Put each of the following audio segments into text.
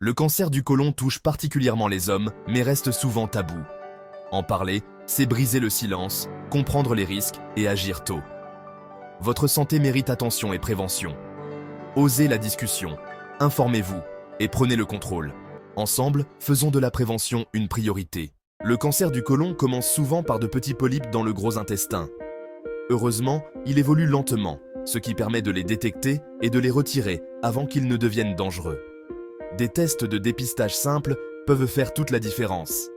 Le cancer du côlon touche particulièrement les hommes, mais reste souvent tabou. En parler, c'est briser le silence, comprendre les risques et agir tôt. Votre santé mérite attention et prévention. Osez la discussion, informez-vous et prenez le contrôle. Ensemble, faisons de la prévention une priorité. Le cancer du côlon commence souvent par de petits polypes dans le gros intestin. Heureusement, il évolue lentement, ce qui permet de les détecter et de les retirer avant qu'ils ne deviennent dangereux. Des tests de dépistage simples peuvent faire toute la différence.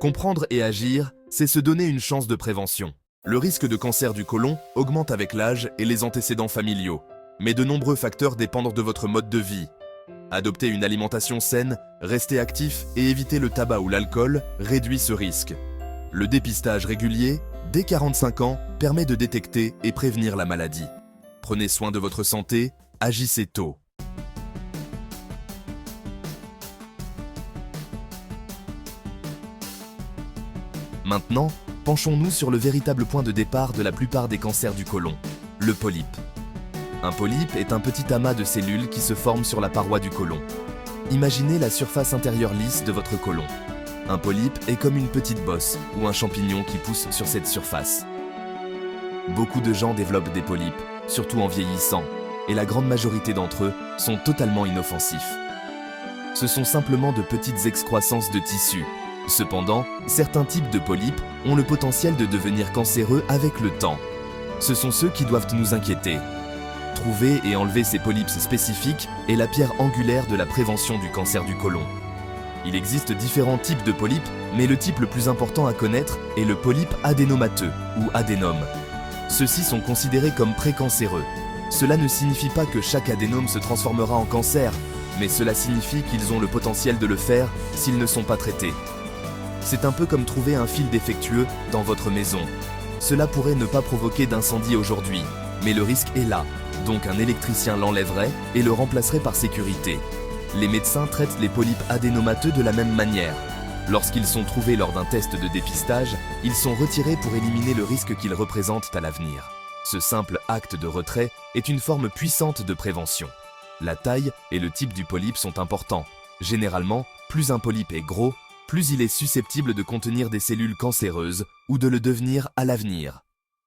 Comprendre et agir, c'est se donner une chance de prévention. Le risque de cancer du côlon augmente avec l'âge et les antécédents familiaux, mais de nombreux facteurs dépendent de votre mode de vie. Adopter une alimentation saine, rester actif et éviter le tabac ou l'alcool réduit ce risque. Le dépistage régulier, dès 45 ans, permet de détecter et prévenir la maladie. Prenez soin de votre santé, agissez tôt. Maintenant, penchons-nous sur le véritable point de départ de la plupart des cancers du côlon, le polype. Un polype est un petit amas de cellules qui se forment sur la paroi du côlon. Imaginez la surface intérieure lisse de votre côlon. Un polype est comme une petite bosse ou un champignon qui pousse sur cette surface. Beaucoup de gens développent des polypes, surtout en vieillissant, et la grande majorité d'entre eux sont totalement inoffensifs. Ce sont simplement de petites excroissances de tissu. Cependant, certains types de polypes ont le potentiel de devenir cancéreux avec le temps. Ce sont ceux qui doivent nous inquiéter. Trouver et enlever ces polypes spécifiques est la pierre angulaire de la prévention du cancer du côlon. Il existe différents types de polypes, mais le type le plus important à connaître est le polype adénomateux ou adénome. Ceux-ci sont considérés comme précancéreux. Cela ne signifie pas que chaque adénome se transformera en cancer, mais cela signifie qu'ils ont le potentiel de le faire s'ils ne sont pas traités. C'est un peu comme trouver un fil défectueux dans votre maison. Cela pourrait ne pas provoquer d'incendie aujourd'hui, mais le risque est là, donc un électricien l'enlèverait et le remplacerait par sécurité. Les médecins traitent les polypes adénomateux de la même manière. Lorsqu'ils sont trouvés lors d'un test de dépistage, ils sont retirés pour éliminer le risque qu'ils représentent à l'avenir. Ce simple acte de retrait est une forme puissante de prévention. La taille et le type du polype sont importants. Généralement, plus un polype est gros, plus il est susceptible de contenir des cellules cancéreuses ou de le devenir à l'avenir.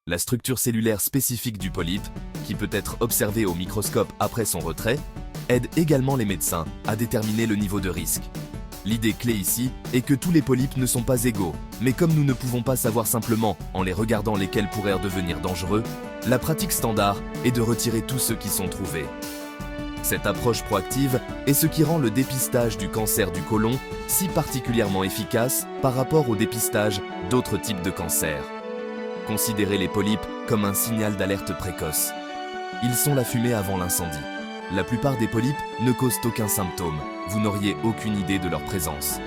La structure cellulaire spécifique du polype, qui peut être observée au microscope après son retrait, aide également les médecins à déterminer le niveau de risque. L'idée clé ici est que tous les polypes ne sont pas égaux, mais comme nous ne pouvons pas savoir simplement en les regardant lesquels pourraient devenir dangereux, la pratique standard est de retirer tous ceux qui sont trouvés. Cette approche proactive est ce qui rend le dépistage du cancer du côlon si particulièrement efficace par rapport au dépistage d'autres types de cancers. Considérez les polypes comme un signal d'alerte précoce. Ils sont la fumée avant l'incendie. La plupart des polypes ne causent aucun symptôme. Vous n'auriez aucune idée de leur présence.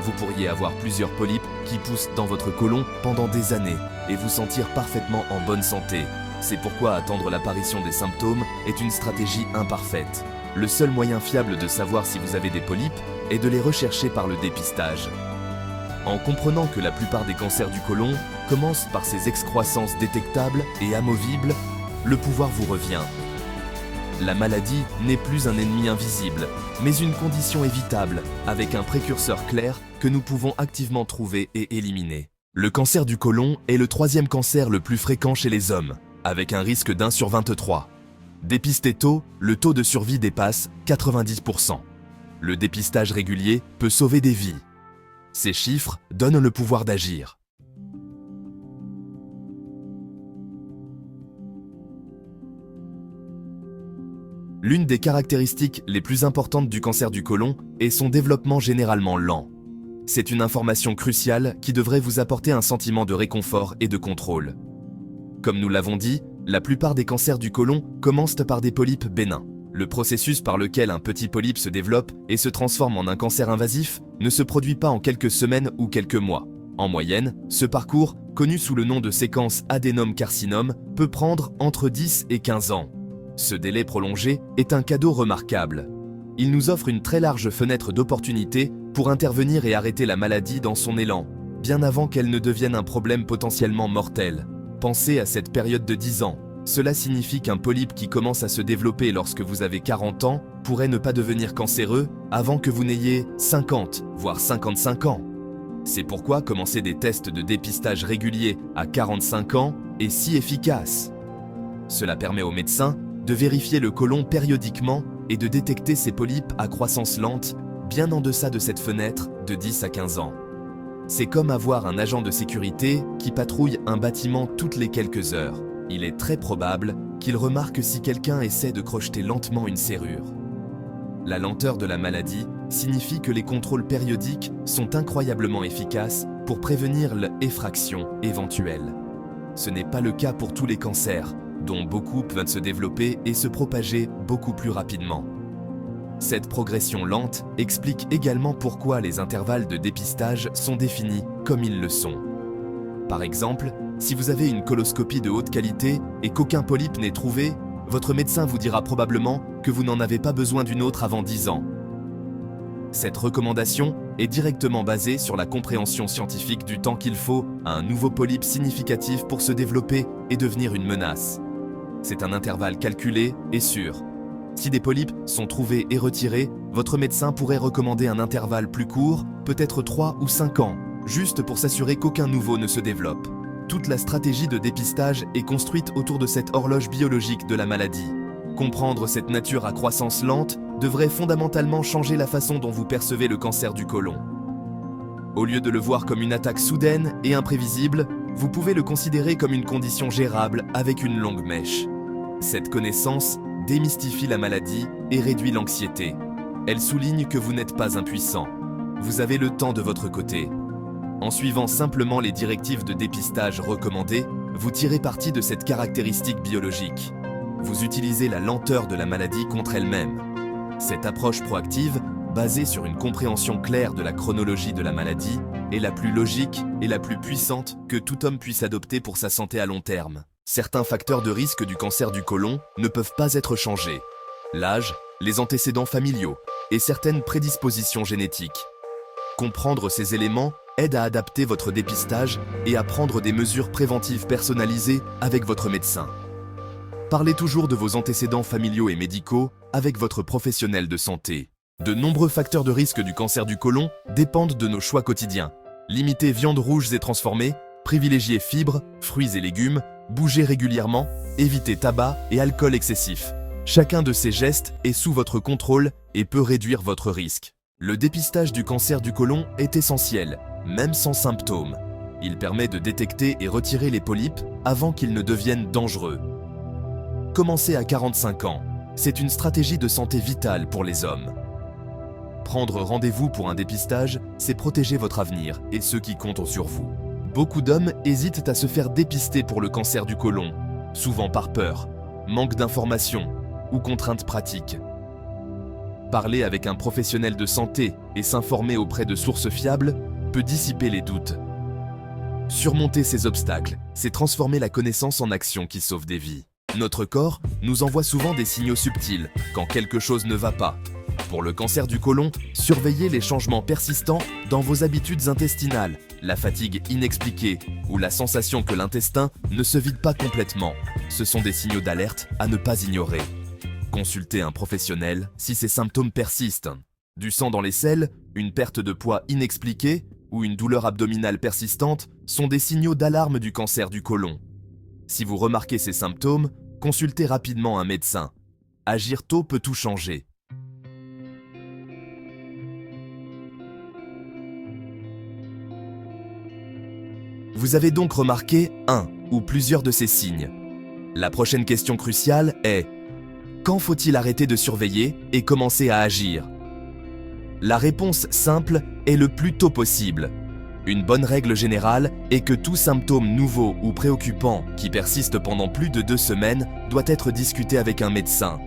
Vous pourriez avoir plusieurs polypes qui poussent dans votre côlon pendant des années et vous sentir parfaitement en bonne santé. C'est pourquoi attendre l'apparition des symptômes est une stratégie imparfaite. Le seul moyen fiable de savoir si vous avez des polypes est de les rechercher par le dépistage. En comprenant que la plupart des cancers du côlon commencent par ces excroissances détectables et amovibles, le pouvoir vous revient. La maladie n'est plus un ennemi invisible, mais une condition évitable, avec un précurseur clair que nous pouvons activement trouver et éliminer. Le cancer du côlon est le troisième cancer le plus fréquent chez les hommes, avec un risque d'1 sur 23. Dépisté tôt, le taux de survie dépasse 90%. Le dépistage régulier peut sauver des vies. Ces chiffres donnent le pouvoir d'agir. L'une des caractéristiques les plus importantes du cancer du côlon est son développement généralement lent. C'est une information cruciale qui devrait vous apporter un sentiment de réconfort et de contrôle. Comme nous l'avons dit, la plupart des cancers du côlon commencent par des polypes bénins. Le processus par lequel un petit polype se développe et se transforme en un cancer invasif ne se produit pas en quelques semaines ou quelques mois. En moyenne, ce parcours, connu sous le nom de séquence adénome-carcinome, peut prendre entre 10 et 15 ans. Ce délai prolongé est un cadeau remarquable. Il nous offre une très large fenêtre d'opportunité pour intervenir et arrêter la maladie dans son élan, bien avant qu'elle ne devienne un problème potentiellement mortel. Pensez à cette période de 10 ans. Cela signifie qu'un polype qui commence à se développer lorsque vous avez 40 ans pourrait ne pas devenir cancéreux avant que vous n'ayez 50, voire 55 ans. C'est pourquoi commencer des tests de dépistage réguliers à 45 ans est si efficace. Cela permet aux médecins de vérifier le côlon périodiquement et de détecter ces polypes à croissance lente, bien en deçà de cette fenêtre de 10 à 15 ans. C'est comme avoir un agent de sécurité qui patrouille un bâtiment toutes les quelques heures. Il est très probable qu'il remarque si quelqu'un essaie de crocheter lentement une serrure. La lenteur de la maladie signifie que les contrôles périodiques sont incroyablement efficaces pour prévenir l'effraction éventuelle. Ce n'est pas le cas pour tous les cancers, dont beaucoup peuvent se développer et se propager beaucoup plus rapidement. Cette progression lente explique également pourquoi les intervalles de dépistage sont définis comme ils le sont. Par exemple, si vous avez une coloscopie de haute qualité et qu'aucun polype n'est trouvé, votre médecin vous dira probablement que vous n'en avez pas besoin d'une autre avant 10 ans. Cette recommandation est directement basée sur la compréhension scientifique du temps qu'il faut à un nouveau polype significatif pour se développer et devenir une menace. C'est un intervalle calculé et sûr. Si des polypes sont trouvés et retirés, votre médecin pourrait recommander un intervalle plus court, peut-être 3 ou 5 ans, juste pour s'assurer qu'aucun nouveau ne se développe. Toute la stratégie de dépistage est construite autour de cette horloge biologique de la maladie. Comprendre cette nature à croissance lente devrait fondamentalement changer la façon dont vous percevez le cancer du côlon. Au lieu de le voir comme une attaque soudaine et imprévisible, vous pouvez le considérer comme une condition gérable avec une longue mèche. Cette connaissance démystifie la maladie et réduit l'anxiété. Elle souligne que vous n'êtes pas impuissant. Vous avez le temps de votre côté. En suivant simplement les directives de dépistage recommandées, vous tirez parti de cette caractéristique biologique. Vous utilisez la lenteur de la maladie contre elle-même. Cette approche proactive, basée sur une compréhension claire de la chronologie de la maladie, est la plus logique et la plus puissante que tout homme puisse adopter pour sa santé à long terme. Certains facteurs de risque du cancer du côlon ne peuvent pas être changés. L'âge, les antécédents familiaux et certaines prédispositions génétiques. Comprendre ces éléments aide à adapter votre dépistage et à prendre des mesures préventives personnalisées avec votre médecin. Parlez toujours de vos antécédents familiaux et médicaux avec votre professionnel de santé. De nombreux facteurs de risque du cancer du côlon dépendent de nos choix quotidiens. Limitez viandes rouges et transformées, privilégiez fibres, fruits et légumes, bougez régulièrement, évitez tabac et alcool excessif. Chacun de ces gestes est sous votre contrôle et peut réduire votre risque. Le dépistage du cancer du côlon est essentiel, même sans symptômes. Il permet de détecter et retirer les polypes avant qu'ils ne deviennent dangereux. Commencez à 45 ans. C'est une stratégie de santé vitale pour les hommes. Prendre rendez-vous pour un dépistage, c'est protéger votre avenir et ceux qui comptent sur vous. Beaucoup d'hommes hésitent à se faire dépister pour le cancer du côlon, souvent par peur, manque d'informations ou contraintes pratiques. Parler avec un professionnel de santé et s'informer auprès de sources fiables peut dissiper les doutes. Surmonter ces obstacles, c'est transformer la connaissance en action qui sauve des vies. Notre corps nous envoie souvent des signaux subtils quand quelque chose ne va pas. Pour le cancer du côlon, surveillez les changements persistants dans vos habitudes intestinales, la fatigue inexpliquée ou la sensation que l'intestin ne se vide pas complètement. Ce sont des signaux d'alerte à ne pas ignorer. Consultez un professionnel si ces symptômes persistent. Du sang dans les selles, une perte de poids inexpliquée ou une douleur abdominale persistante sont des signaux d'alarme du cancer du côlon. Si vous remarquez ces symptômes, consultez rapidement un médecin. Agir tôt peut tout changer. Vous avez donc remarqué un ou plusieurs de ces signes. La prochaine question cruciale est: quand faut-il arrêter de surveiller et commencer à agir? La réponse simple est le plus tôt possible. Une bonne règle générale est que tout symptôme nouveau ou préoccupant qui persiste pendant plus de 2 semaines doit être discuté avec un médecin.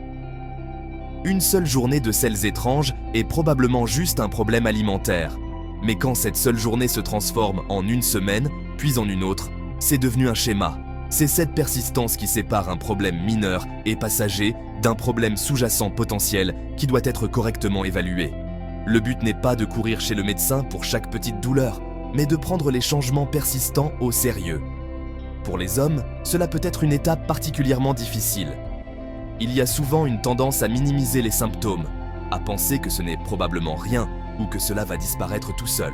Une seule journée de selles étranges est probablement juste un problème alimentaire. Mais quand cette seule journée se transforme en une semaine, puis en une autre, c'est devenu un schéma. C'est cette persistance qui sépare un problème mineur et passager d'un problème sous-jacent potentiel qui doit être correctement évalué. Le but n'est pas de courir chez le médecin pour chaque petite douleur, mais de prendre les changements persistants au sérieux. Pour les hommes, cela peut être une étape particulièrement difficile. Il y a souvent une tendance à minimiser les symptômes, à penser que ce n'est probablement rien ou que cela va disparaître tout seul.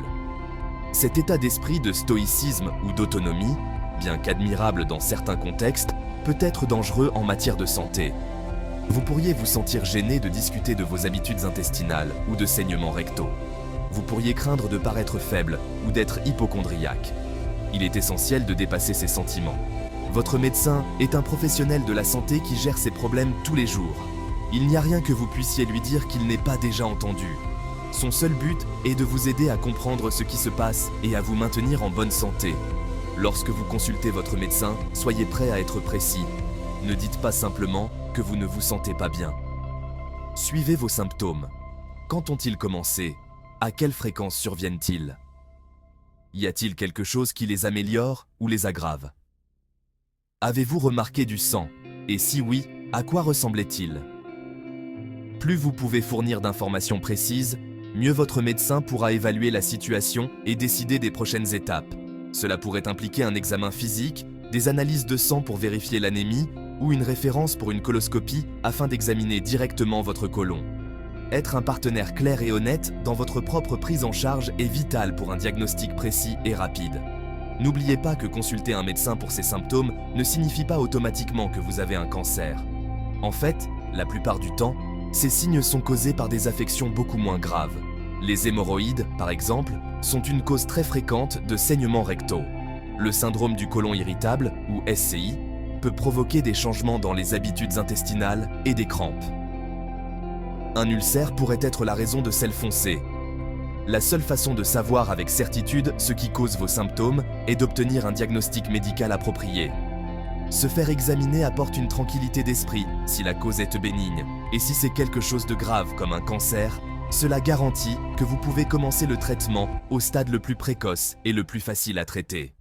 Cet état d'esprit de stoïcisme ou d'autonomie, bien qu'admirable dans certains contextes, peut être dangereux en matière de santé. Vous pourriez vous sentir gêné de discuter de vos habitudes intestinales ou de saignements rectaux. Vous pourriez craindre de paraître faible ou d'être hypocondriaque. Il est essentiel de dépasser ces sentiments. Votre médecin est un professionnel de la santé qui gère ses problèmes tous les jours. Il n'y a rien que vous puissiez lui dire qu'il n'ait pas déjà entendu. Son seul but est de vous aider à comprendre ce qui se passe et à vous maintenir en bonne santé. Lorsque vous consultez votre médecin, soyez prêt à être précis. Ne dites pas simplement que vous ne vous sentez pas bien. Suivez vos symptômes. Quand ont-ils commencé? À quelle fréquence surviennent-ils? Y a-t-il quelque chose qui les améliore ou les aggrave? Avez-vous remarqué du sang? Et si oui, à quoi ressemblait-il? Plus vous pouvez fournir d'informations précises, mieux votre médecin pourra évaluer la situation et décider des prochaines étapes. Cela pourrait impliquer un examen physique, des analyses de sang pour vérifier l'anémie ou une référence pour une coloscopie afin d'examiner directement votre côlon. Être un partenaire clair et honnête dans votre propre prise en charge est vital pour un diagnostic précis et rapide. N'oubliez pas que consulter un médecin pour ces symptômes ne signifie pas automatiquement que vous avez un cancer. En fait, la plupart du temps, ces signes sont causés par des affections beaucoup moins graves. Les hémorroïdes, par exemple, sont une cause très fréquente de saignements rectaux. Le syndrome du côlon irritable, ou SCI, peut provoquer des changements dans les habitudes intestinales et des crampes. Un ulcère pourrait être la raison de selles foncées. La seule façon de savoir avec certitude ce qui cause vos symptômes est d'obtenir un diagnostic médical approprié. Se faire examiner apporte une tranquillité d'esprit si la cause est bénigne, et si c'est quelque chose de grave comme un cancer, cela garantit que vous pouvez commencer le traitement au stade le plus précoce et le plus facile à traiter.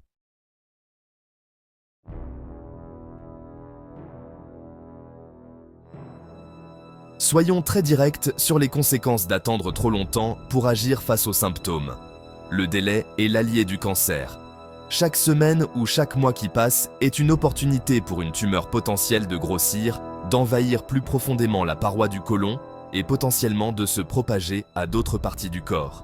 Soyons très directs sur les conséquences d'attendre trop longtemps pour agir face aux symptômes. Le délai est l'allié du cancer. Chaque semaine ou chaque mois qui passe est une opportunité pour une tumeur potentielle de grossir, d'envahir plus profondément la paroi du côlon et potentiellement de se propager à d'autres parties du corps.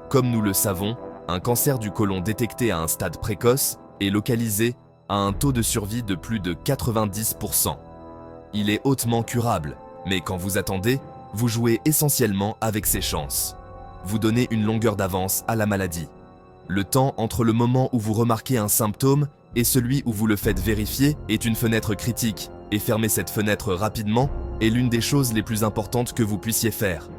Comme nous le savons, un cancer du côlon détecté à un stade précoce est localisé à un taux de survie de plus de 90%. Il est hautement curable, mais quand vous attendez, vous jouez essentiellement avec ses chances. Vous donnez une longueur d'avance à la maladie. Le temps entre le moment où vous remarquez un symptôme et celui où vous le faites vérifier est une fenêtre critique, et fermer cette fenêtre rapidement est l'une des choses les plus importantes que vous puissiez faire.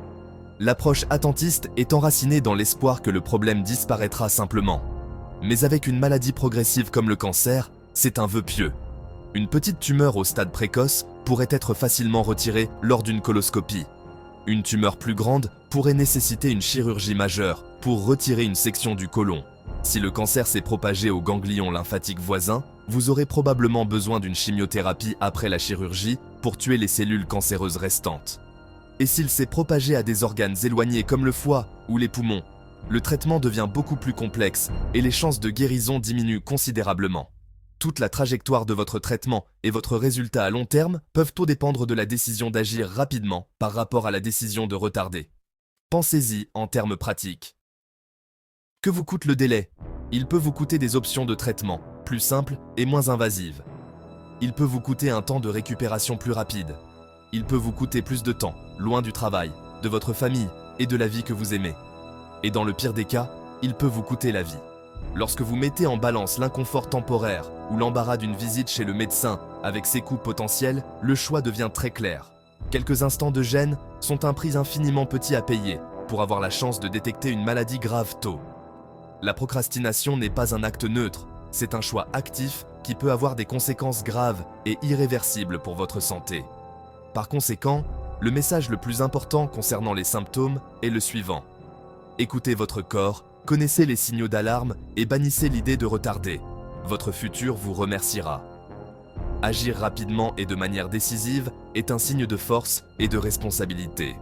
L'approche attentiste est enracinée dans l'espoir que le problème disparaîtra simplement. Mais avec une maladie progressive comme le cancer, c'est un vœu pieux. Une petite tumeur au stade précoce pourrait être facilement retirée lors d'une coloscopie. Une tumeur plus grande pourrait nécessiter une chirurgie majeure pour retirer une section du côlon. Si le cancer s'est propagé aux ganglions lymphatiques voisins, vous aurez probablement besoin d'une chimiothérapie après la chirurgie pour tuer les cellules cancéreuses restantes. Et s'il s'est propagé à des organes éloignés comme le foie ou les poumons, le traitement devient beaucoup plus complexe et les chances de guérison diminuent considérablement. Toute la trajectoire de votre traitement et votre résultat à long terme peuvent tout dépendre de la décision d'agir rapidement par rapport à la décision de retarder. Pensez-y en termes pratiques. Que vous coûte le délai? Il peut vous coûter des options de traitement, plus simples et moins invasives. Il peut vous coûter un temps de récupération plus rapide. Il peut vous coûter plus de temps, loin du travail, de votre famille et de la vie que vous aimez. Et dans le pire des cas, il peut vous coûter la vie. Lorsque vous mettez en balance l'inconfort temporaire ou l'embarras d'une visite chez le médecin avec ses coûts potentiels, le choix devient très clair. Quelques instants de gêne sont un prix infiniment petit à payer pour avoir la chance de détecter une maladie grave tôt. La procrastination n'est pas un acte neutre, c'est un choix actif qui peut avoir des conséquences graves et irréversibles pour votre santé. Par conséquent, le message le plus important concernant les symptômes est le suivant. Écoutez votre corps, connaissez les signaux d'alarme et bannissez l'idée de retarder. Votre futur vous remerciera. Agir rapidement et de manière décisive est un signe de force et de responsabilité.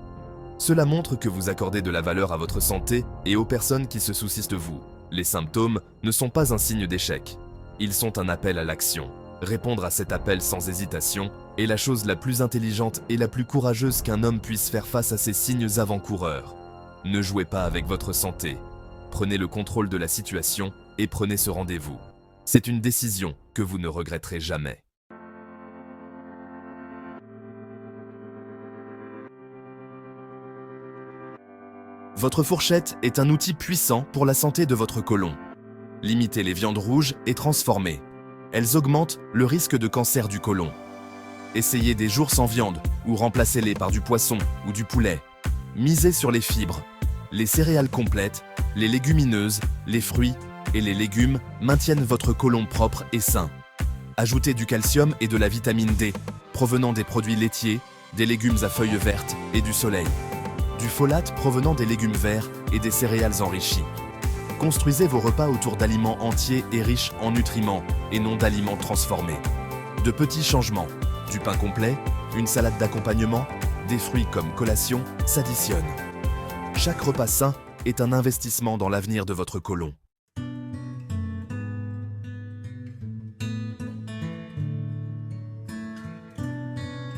Cela montre que vous accordez de la valeur à votre santé et aux personnes qui se soucient de vous. Les symptômes ne sont pas un signe d'échec. Ils sont un appel à l'action. Répondre à cet appel sans hésitation est la chose la plus intelligente et la plus courageuse qu'un homme puisse faire face à ces signes avant-coureurs. Ne jouez pas avec votre santé. Prenez le contrôle de la situation et prenez ce rendez-vous. C'est une décision que vous ne regretterez jamais. Votre fourchette est un outil puissant pour la santé de votre côlon. Limitez les viandes rouges et transformées. Elles augmentent le risque de cancer du côlon. Essayez des jours sans viande ou remplacez-les par du poisson ou du poulet. Misez sur les fibres. Les céréales complètes, les légumineuses, les fruits et les légumes maintiennent votre côlon propre et sain. Ajoutez du calcium et de la vitamine D, provenant des produits laitiers, des légumes à feuilles vertes et du soleil. Du folate provenant des légumes verts et des céréales enrichies. Construisez vos repas autour d'aliments entiers et riches en nutriments et non d'aliments transformés. De petits changements, du pain complet, une salade d'accompagnement, des fruits comme collation s'additionnent. Chaque repas sain est un investissement dans l'avenir de votre côlon.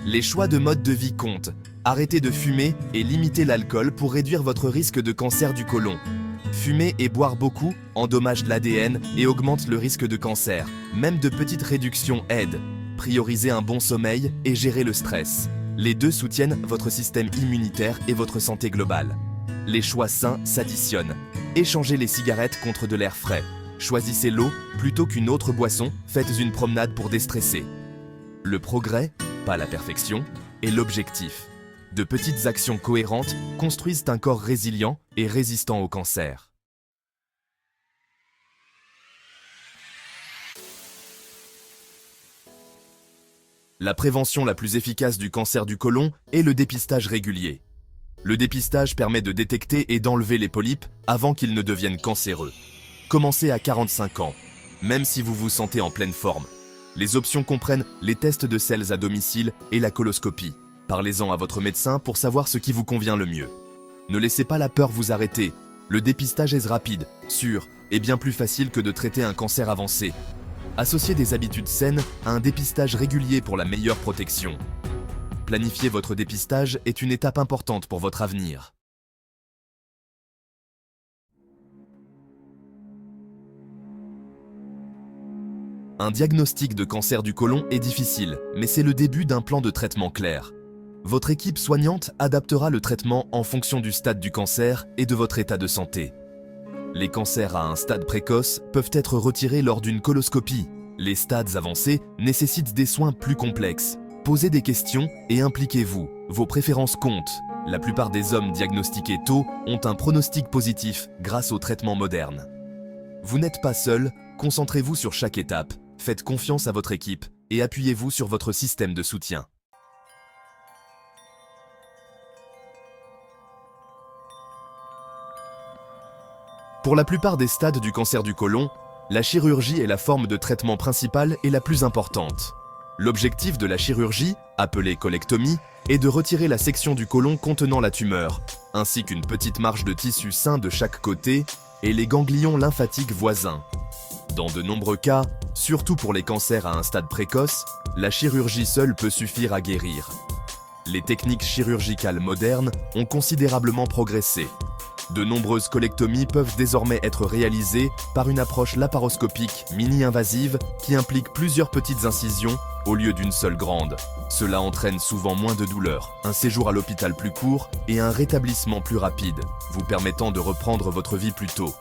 Les choix de mode de vie comptent. Arrêtez de fumer et limitez l'alcool pour réduire votre risque de cancer du côlon. Fumer et boire beaucoup endommagent l'ADN et augmentent le risque de cancer. Même de petites réductions aident. Priorisez un bon sommeil et gérez le stress. Les deux soutiennent votre système immunitaire et votre santé globale. Les choix sains s'additionnent. Échangez les cigarettes contre de l'air frais. Choisissez l'eau plutôt qu'une autre boisson. Faites une promenade pour déstresser. Le progrès, pas la perfection, est l'objectif. De petites actions cohérentes construisent un corps résilient et résistant au cancer. La prévention la plus efficace du cancer du côlon est le dépistage régulier. Le dépistage permet de détecter et d'enlever les polypes avant qu'ils ne deviennent cancéreux. Commencez à 45 ans, même si vous vous sentez en pleine forme. Les options comprennent les tests de selles à domicile et la coloscopie. Parlez-en à votre médecin pour savoir ce qui vous convient le mieux. Ne laissez pas la peur vous arrêter. Le dépistage est rapide, sûr et bien plus facile que de traiter un cancer avancé. Associez des habitudes saines à un dépistage régulier pour la meilleure protection. Planifier votre dépistage est une étape importante pour votre avenir. Un diagnostic de cancer du côlon est difficile, mais c'est le début d'un plan de traitement clair. Votre équipe soignante adaptera le traitement en fonction du stade du cancer et de votre état de santé. Les cancers à un stade précoce peuvent être retirés lors d'une coloscopie. Les stades avancés nécessitent des soins plus complexes. Posez des questions et impliquez-vous. Vos préférences comptent. La plupart des hommes diagnostiqués tôt ont un pronostic positif grâce aux traitements modernes. Vous n'êtes pas seul, concentrez-vous sur chaque étape, faites confiance à votre équipe et appuyez-vous sur votre système de soutien. Pour la plupart des stades du cancer du côlon, la chirurgie est la forme de traitement principale et la plus importante. L'objectif de la chirurgie, appelée colectomie, est de retirer la section du côlon contenant la tumeur, ainsi qu'une petite marge de tissu sain de chaque côté et les ganglions lymphatiques voisins. Dans de nombreux cas, surtout pour les cancers à un stade précoce, la chirurgie seule peut suffire à guérir. Les techniques chirurgicales modernes ont considérablement progressé. De nombreuses colectomies peuvent désormais être réalisées par une approche laparoscopique mini-invasive qui implique plusieurs petites incisions au lieu d'une seule grande. Cela entraîne souvent moins de douleur, un séjour à l'hôpital plus court et un rétablissement plus rapide, vous permettant de reprendre votre vie plus tôt.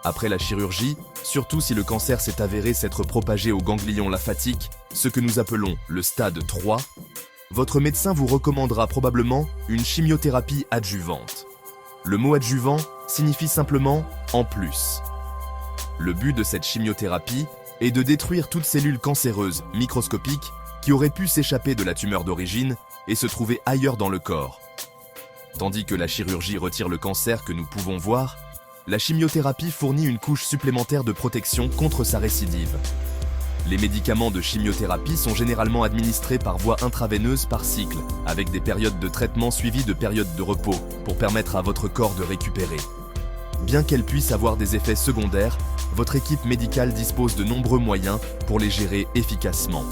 Après la chirurgie, surtout si le cancer s'est avéré s'être propagé au ganglion lymphatique, ce que nous appelons le stade 3, votre médecin vous recommandera probablement une chimiothérapie adjuvante. Le mot adjuvant signifie simplement « en plus ». Le but de cette chimiothérapie est de détruire toute cellule cancéreuse microscopique qui aurait pu s'échapper de la tumeur d'origine et se trouver ailleurs dans le corps. Tandis que la chirurgie retire le cancer que nous pouvons voir, la chimiothérapie fournit une couche supplémentaire de protection contre sa récidive. Les médicaments de chimiothérapie sont généralement administrés par voie intraveineuse par cycle, avec des périodes de traitement suivies de périodes de repos, pour permettre à votre corps de récupérer. Bien qu'elles puissent avoir des effets secondaires, votre équipe médicale dispose de nombreux moyens pour les gérer efficacement.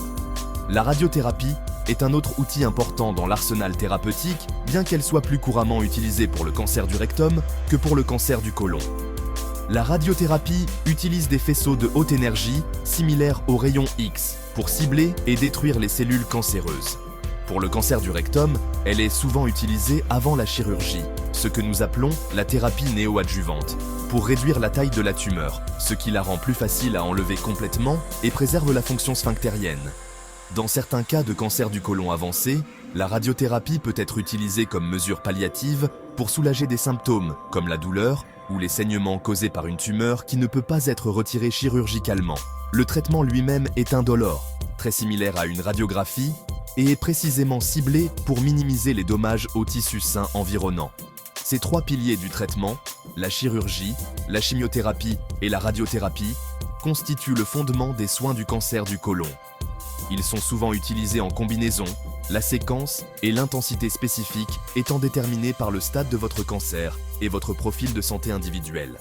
La radiothérapie est un autre outil important dans l'arsenal thérapeutique, bien qu'elle soit plus couramment utilisée pour le cancer du rectum que pour le cancer du côlon. La radiothérapie utilise des faisceaux de haute énergie, similaires aux rayons X, pour cibler et détruire les cellules cancéreuses. Pour le cancer du rectum, elle est souvent utilisée avant la chirurgie, ce que nous appelons la thérapie néoadjuvante, pour réduire la taille de la tumeur, ce qui la rend plus facile à enlever complètement et préserve la fonction sphinctérienne. Dans certains cas de cancer du côlon avancé, la radiothérapie peut être utilisée comme mesure palliative pour soulager des symptômes comme la douleur ou les saignements causés par une tumeur qui ne peut pas être retirée chirurgicalement. Le traitement lui-même est indolore, très similaire à une radiographie, et est précisément ciblé pour minimiser les dommages aux tissus sains environnants. Ces trois piliers du traitement, la chirurgie, la chimiothérapie et la radiothérapie, constituent le fondement des soins du cancer du côlon. Ils sont souvent utilisés en combinaison, la séquence et l'intensité spécifique étant déterminées par le stade de votre cancer et votre profil de santé individuel.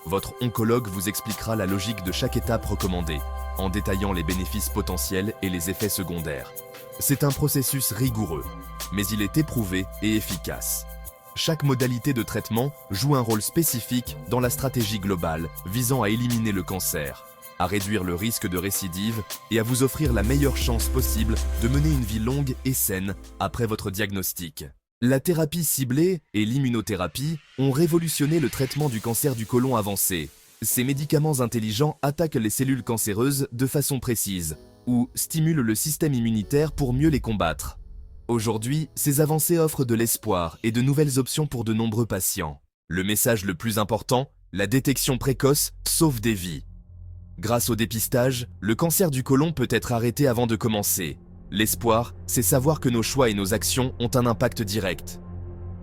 Votre oncologue vous expliquera la logique de chaque étape recommandée, en détaillant les bénéfices potentiels et les effets secondaires. C'est un processus rigoureux, mais il est éprouvé et efficace. Chaque modalité de traitement joue un rôle spécifique dans la stratégie globale visant à éliminer le cancer, à réduire le risque de récidive et à vous offrir la meilleure chance possible de mener une vie longue et saine après votre diagnostic. La thérapie ciblée et l'immunothérapie ont révolutionné le traitement du cancer du côlon avancé. Ces médicaments intelligents attaquent les cellules cancéreuses de façon précise ou stimulent le système immunitaire pour mieux les combattre. Aujourd'hui, ces avancées offrent de l'espoir et de nouvelles options pour de nombreux patients. Le message le plus important, la détection précoce sauve des vies. Grâce au dépistage, le cancer du côlon peut être arrêté avant de commencer. L'espoir, c'est savoir que nos choix et nos actions ont un impact direct.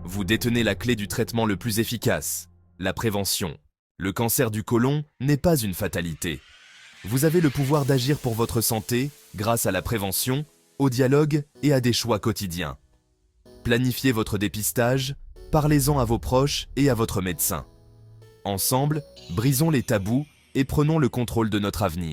Vous détenez la clé du traitement le plus efficace, la prévention. Le cancer du côlon n'est pas une fatalité. Vous avez le pouvoir d'agir pour votre santé grâce à la prévention, au dialogue et à des choix quotidiens. Planifiez votre dépistage, parlez-en à vos proches et à votre médecin. Ensemble, brisons les tabous et prenons le contrôle de notre avenir.